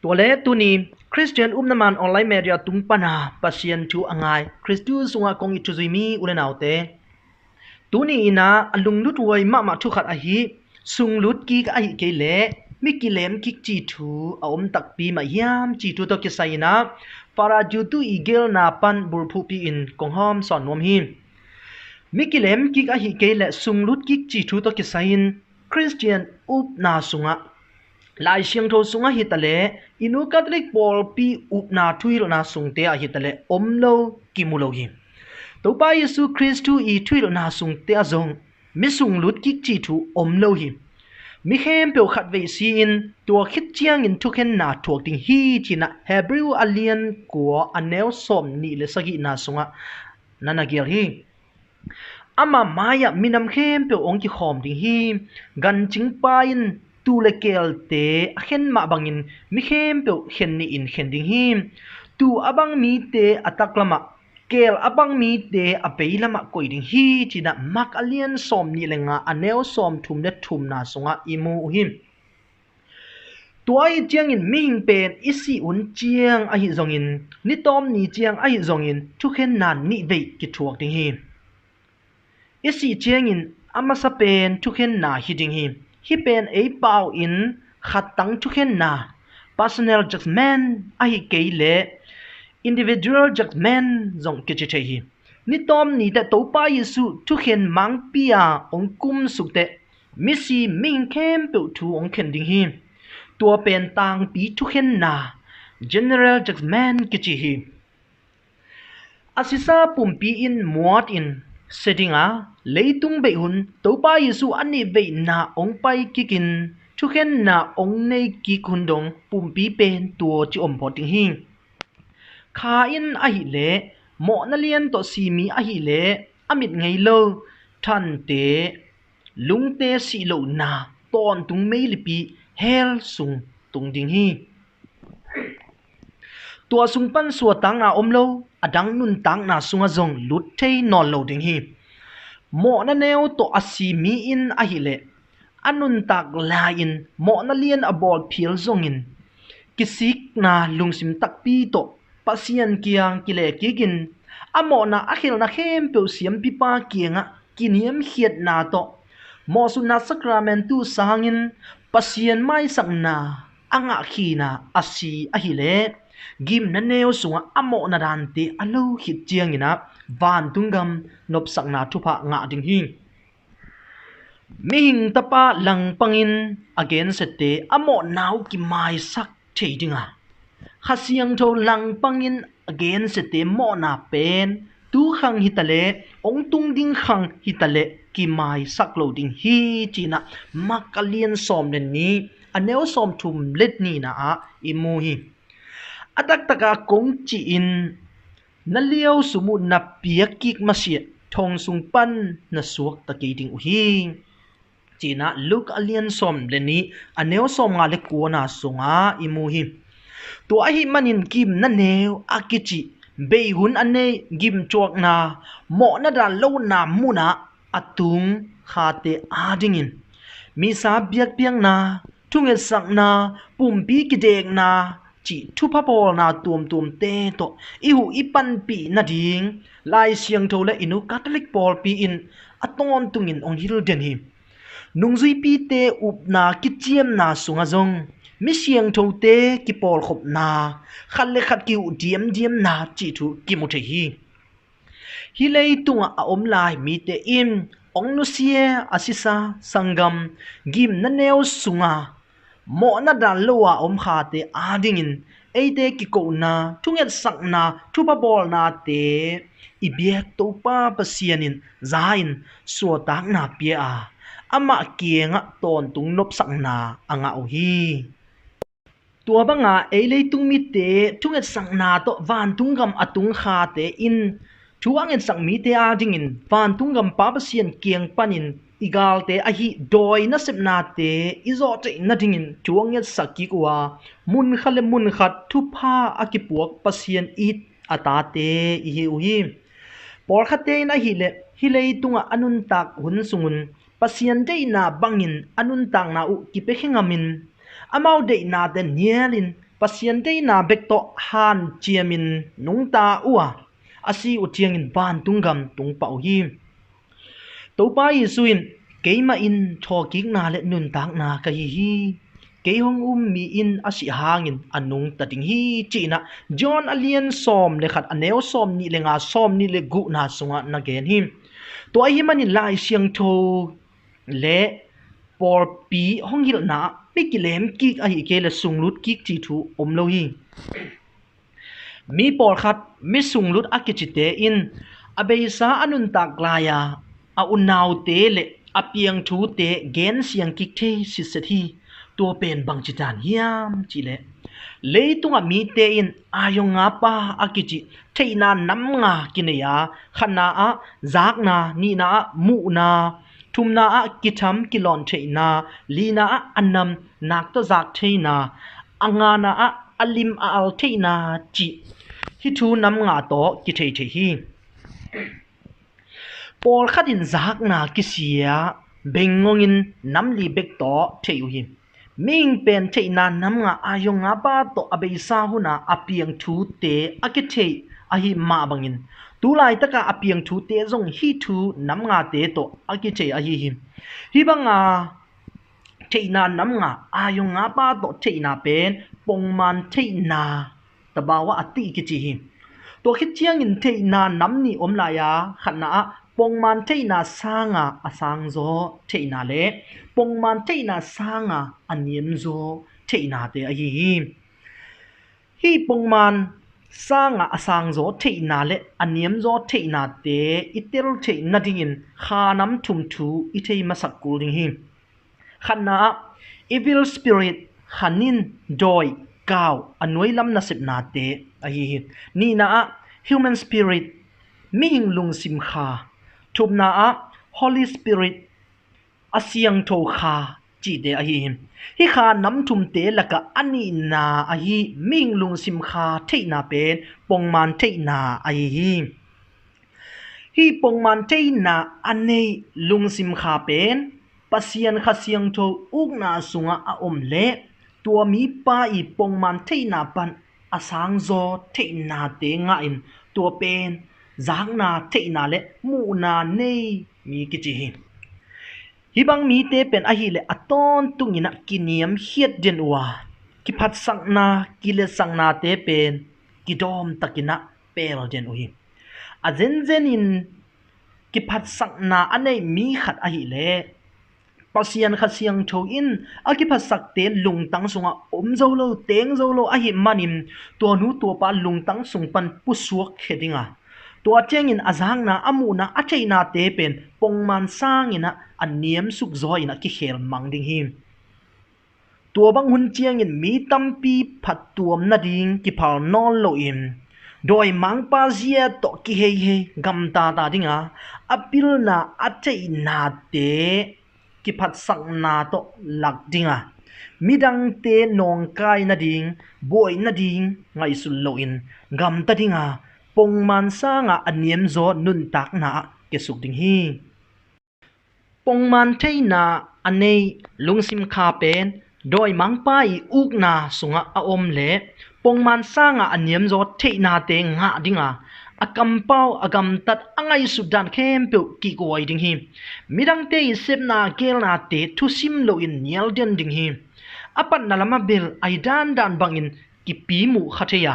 ตัวเล็ตัวนี้คริสเตียนน้ำมันออนไลน์เมียตุ้งปนาปัสยันทูอ่างไงคริสตูสงฆ์กงอิทุจิมีอุเลนเอาเตตัวนี้นะลุงลุดไว้มาทุกขัดahihสุงลุดกีกahihเกเล่มิกิเลมกิกจีทูอมตักปีมาhiamจีทูตกิสัยนะฟาราจูตุอีเกลนาปันบุรพูปีอินกงหอมสอนนวมหิมมิกิเลมกิกahihเกเล่สุงลุดกิกจีทูตกิสัยนคริสเตียนอุปนาสุงะลายเชียงโทสุงะฮิตะเลอินุคาทอลิกปอลปีอุปนาทุยลนาสุงเตะฮิตะเลอมโลกิมุโลหิมตัวป้าเยซูคริสต์อีทุยลนาสุงเตะจงมิสุงลุดกิกจีทูอมโลหิมมิเข้มเปียวขัดเวซีนตัวคิดเจียงอินทุกเห็นนาถูกติงฮีจีนะเฮบริวอเลียนกัวอันเนลสมนี่เลสกินาสุงะนันนาเกียร์ฮีอามาไมายะมินำเข้มเปียวองค์ที่หอมติงฮีกันจิงปายินตูเลเกลเตเห็นมาบังอินมิเข้มเปียวเห็นนี่อินเห็นติงฮีตูอบังมีเตอตักละมาเกลอบังมีเตอเปยละมะกอยดิงฮีจีนะมักอเลียนสอมนี่เลงะอันเนลสอมทุมเด็ดทุมนาสงะอิมูหิมตัวไอเจียงอินมิงเป็นอิสิอุนเจียงไอหิจงอินนิตอมนี่เจียงไอหิจงอินทุกเห็นนานนี่เวกิทวกดิงฮีอิสิเจียงอินอามาสะเป็นทุกเห็นนาฮิดิงฮีฮิเป็นไอเปาอินขัดตั้งทุกเห็นนา personal judgment ไอหิเกยเลindividual judgment จงกิจเชยนิตอมนี่แต่ตัวป้าเยซูทุกเห็นมังปียองกุมสุเตมิสีมิงเข้มเปิดทูองเข็นดิงฮีตัวเป็นต่างปีทุกเห็นนา general judgment กิจฮีอาศิสาปุ่มปีอินมวดอินเสดิงเลยตุงเบหุนตัวป้าเยซูอันนี้เบนาองไปกิกินทุกเห็นนาองในกิคุนดงปุ่มปีเป็นตัวจิอมพอดิงฮีข้าอินahihเลหมอนั่นเลียนตัวสีมีahihเลอมิดไงโลท่านเตลุงเตสีโลนาตอนตุงไม่ลิปีเฮลสุงตุงดิงฮีตัวสุงปันสัวตังนาอมโลอดังนุนตังนาสุงจงลุดเทนอนโลดิงฮีหมอนั่นเนวตัวอสีมีอินahihเลอันนุนตักลาอินหมอนั่นเลียนอบอลเพียลจงอินกิสิกนาลุงสิมตักปีโตpasien kiang kile kigin amo na akhil na khem pe siam pipa kianga kiniam hiat na to mo su na sacramentu sangin pasien mai sakna anga khina asi ahile gim na neo sunga amo na dante alo hit chiang ina van tungam nop sakna thupa nga ding hi mihing tapa lang pangin again sete amo naw ki mai sak thedinga khasiang tho lang pangin again sete mo na pen tu khang hitale ong tung ding khang hitale ki mai saklo ding hi china makalien som len ni aneu som thum let ni na a imu hi atak taka kong chi in naliao sumu na piakik masia thong sung pan na suak taki ding hi china look alien som len ni aneu som nga le ko na sunga imu hiตัวไอ้มันอินกิมนั่นเนวอากิจิเบยหุนอันเนกิมจวกนาหมอนาดาโลนามุนาอตุงคาเตอาดิงินมีสาเบียกเปียงนาทุ่งเอสักนาปุ่มปีกิเดกนาจิทุพพอลนาตุมเตโตอีหูอีปันปีนาดิงลายเสียงโทและอินุคาทอลิกปอลปีอินอตอนตุงินองฮิลเดนฮินุงซุยปีเตอุบนากิเจียมนาสุงาจงมิเสียงโทเตกิปอลขบนาขัดเลขัดกิวเดียมนาจิทุกิมุเทฮีฮิเลยตุงอาอมลายมีเตอิมองนุเซียอาศิสาสังกัมกิมนันเนวสุงาหมอนาดาลัวอมขาเตอาดิงินเอเตกิโกนาทุงเอสักนาทุบะบอลนาเตอีเบียกโตป้าปะเซียนินซาอินสัวตักนาเปียอามาเกียงตอนตุงนบสักนาอ่างเอาฮีตัวบังอาเอเลยตุงมิเตทุงเอสังนาโตวานตุงกำอตุงคาเตอินช่วงเอสังมิเตอาดิงินวานตุงกำป้าเปเซียนเกียงปันินอีกาลเตอหิดอยนัสิบนาเตอิโซเตนัดิงินช่วงเอสักกิกว่ามุนขัดมุนขัดทุพาอากิปวกเปเซียนอิดอาตาเตอิฮิอุฮิปอลขัดเตนะฮิเลยตุงอนุนตักหุนสุงุนเปเซียนเตนาบังอินอนุนตักนาอุกิเปขิงามินอามาวเดนาเดเนียลิน pasien te na bek to han chiamin nung ta uwa asi utiang in ban tunggam tung pau hi to pa isuin keima in thokik na le nun tak na ka hi ke hong mi in asi hangin anung tating hi china John alien som le khat aneo som ni le nga som ni le gu na sunga na gen hi to hi mani lai siang tho le por pi hong hil na mi ki lemkik a hi ke le sunglut kik chi thu omlo hi mi por khat mi sunglut akichite in abeisa anun tak laya a unaw te le apiang thu te gen siang kik the si set hi to pen bang chitan hiam chile leitunga mi te in ayonga pa akichi theina nam nga kineya khana a zakna ni na mu na thumna a kitham kilon theina lina a anam nak to zak theina angana a alim a al theina chi hi thu nam nga to ki thei the hi por khatin zakna kisia bengongin namli bek to theu hi ming pen theina nam nga ayonga pa to abeisa huna apiang thu te akithei ahi ma bangin tulai taka apiang thu te zong hi thu nam nga te to akithei ahi hi hi banga theina nam nga ayonga pa to theina pen pongman theina tabawa ati kichi hi to khichiang in theina namni omlaya khana pongman theina sanga asang zo theina le pongman theina sanga aniem zo theina te a hi pongman sanga asang zo theina le aniem zo theina te itel theina dingin khanam thum thu I thei masak kul ding hi khana evil spirit khanin doi kaw anoi lam na sep na te a hi ni na human spirit mi hing lung sim kha thumna holy spirit asiang tho kha chi de a hi kha nam thum te laka ani na a hi ming lung sim kha theina pen pongman theina a hi pongman theina anei lung sim kha pen pasian kha siang tho ukna sunga a om le tua mi pa I pongman theina pan asang zo theina te nga in tua pen zakna theina le mu na nei mi kichi hibang mi te pen a hi le aton tungina kiniam hiat den wa ki phat sangna kile sangna te pen kidom takina pel den uhi a zen in ki phat sangna anei mi khat a hi le pasian kha siang tho in a ki phat sak te lungtang sunga om zo lo teng zo lo a hi manim to nu to pa lungtang sung pan pu suak khedinga to chengin azang na amuna atheina te pen pongman sangina aniam suk zoina ki khel mangding hi to bang hun chiangin mi tampi phat tuam na ding ki phal nol lo in doi mang pa zia to ki he gam ta dinga apil na atheina te ki phat sang na to lak dinga midang te nong kai na ding boy na ding ngai sul lo in gam ta dinga pongman sanga aniem zo nun tak na ke suk ding hi pongman theina anei lungsim kha pen doi mangpa I ukna sunga a om le pongman sanga aniem zo theina te nga dinga akampau agam tat angai sudan khem pe ki koi ding hi midang te sepna kelna te thusim lo in nial den ding hi apan nalama bel aidan dan bangin ki pi mu khatheya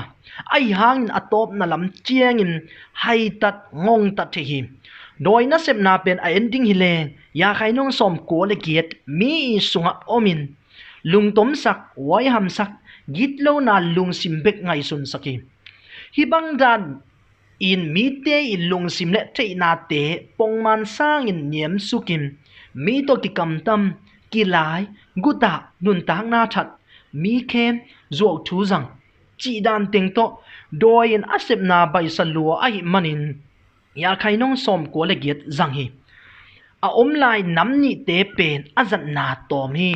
ai hangin atop na lam chiangin hai tat ngong tat the hi doi na sepna pen a ending hi le ya khainong som ko le giat mi sunga omin lungtom sak wai ham sak gitlo na lung simbek ngai sun saki hibang dan in mi te in lung sim le theina te pongman sang in niam sukim mi to ki kamtam ki lai guta nun tang na that mi khem zo thu zang chi dan teng to doi in asep na bai salua ai manin ya khainong som ko le giat zang hi a omlai namni te pen azan na tom hi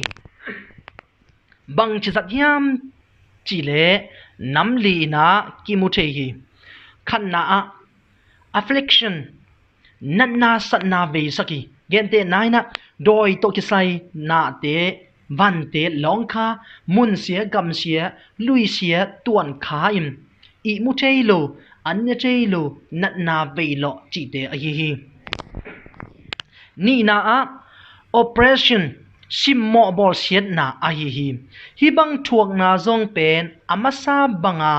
bang chi zat hiam chi le namli na kimuthe hi khanna affliction nanna satna ve saki gente naina doi to kisai na te วันเตลองคามุนเสียกำเสียลุยเสียตวนขาอิมอีมุเทโลอันเนเทโลนัดนาเวลจิเตอฮีนี่นาoperation ชิมหมอบอลเสียนาอฮีฮิบังทวกนาจงเป็นอามาซาบังอา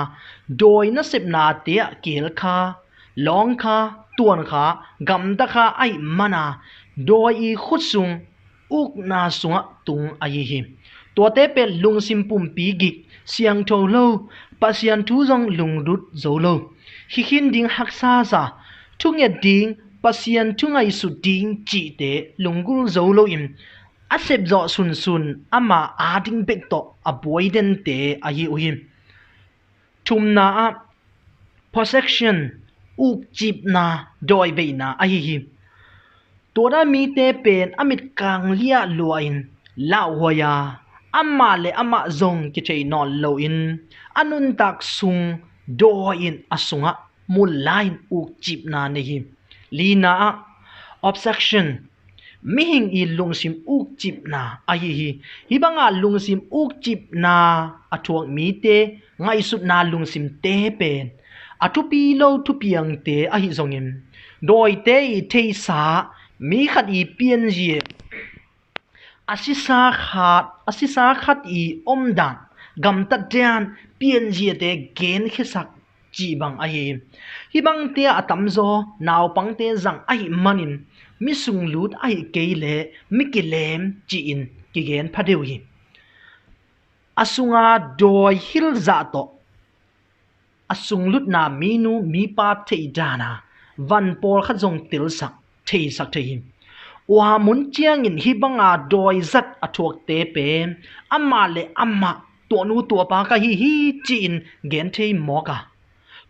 โดยนัสิบนาเตะเกลคาลองคาตวนขากำตะคาไอมานาโดยอีขุดซุงอุกนาสุงตุงอฮีตัวเตเป็นลุงซิมปุ่มปีกิกเสียงโทโลปัสยันทุจงลุงรุดโจโลฮิคินดิงฮักซาซาทุกเงดิงปัสยันทุงไอสุดดิงจีเตลุงกุลโจโลอิมอาเซบจอซุนอามาอาดิงเบกโตอบวยเดนเตอฮีอุฮิมทุมนาpossession อุกจีบนาโดยเวนาอฮีตัวนั้นมีเตเป็นอมิตกังเลียลวอินลาหัวยาอามาเลอามาจงกิเจนอลโลอินอนุนตักซุงโดอินอสุงะมุลไลน์อุกจีบนาเนฮิลีนา obsession มิหิงอีลุงซิมอุกจิบนาอฮีฮิบังอาลุงซิมอุกจิบนาอทวงมีเตไงสุดนาลุงซิมเตเป็นอทุปีโลทุปียังเตอฮีจงอิมโดยเตอีเทสามีขัดอีเปียนเจอาศิสาขัดอีอมดันกำตัดเดียนเปียนเจเตเกณฑ์ขิสักจีบังอฮีฮิบังเตอตัมโซนาวปังเตจังอฮีมันินมิสุงลูดไอเกเลมิกิเลมจีอินกิเกนพะเดวฮีอสุงาโดยฮิลซาโตอสุงลุดนามีนูมีปาเทดานาวันปอลขัดจงติลสักเทสักเทหิมวามุนเจียงอินฮิบังอาโดยจัดอทวกเตเปมอามาเลอามาตัวนูตัวปากะฮีจีอินเกนเทมอกา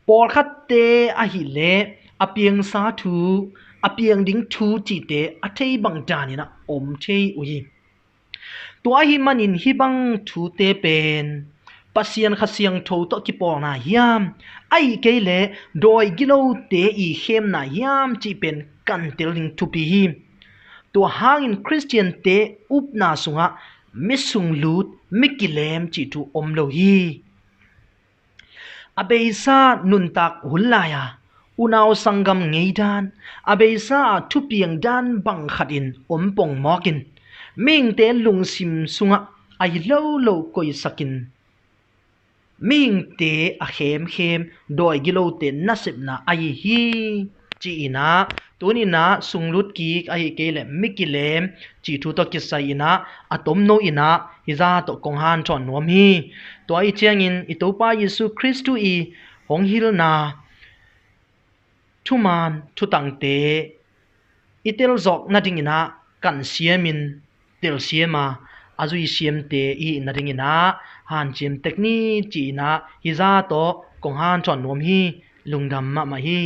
ปอลขัดเตอหิเลอเปียงสาธุอเปียงดิ้งทูจีเตอเทบังจานินะอมเทอุยตัวหิมันอินฮิบังทูเตเป็นปัสยันขัดเสียงโทตกิปอนาฮิามไอเกเลโดยกิโลเตอีเข้มนาฮิามจีเป็นกันเตลิงทูปีฮิมตัวหางอินคริสเตียนเตอุปนาสุงะมิสุงลูดมิกิเลมจีทูอมโลฮีอเบซานุนตักหุลลายาอุณาวสังกัมเงยดานอเบซาทุเปียงดานบังขัดอินอมปงมอกินมิงเตลุงซิมสุงะไอโลโลกอยสักินมิงเตอเข้มโดยกิโลเตนัสิบนาไอฮีจีนาตัวนี้นะสุงลุดกีไอเกเลมิกิเลมจีทูตกิไซนะอะตอมโนอินะฮิซาตกงฮันจอนนวมฮีตัวไอเจียงอินอิโตปาเยซูคริสต์อีหงฮิลนาทุมานทุตังเตอิเตลจอกนาดิงินะกันเสียมินเตลเสียมาอาจุยเสียมเตอีนาดิงินะฮันเจียมเทคนิคจีนะฮิซาโตกงฮันจอนนวมฮีลุงดำมาฮี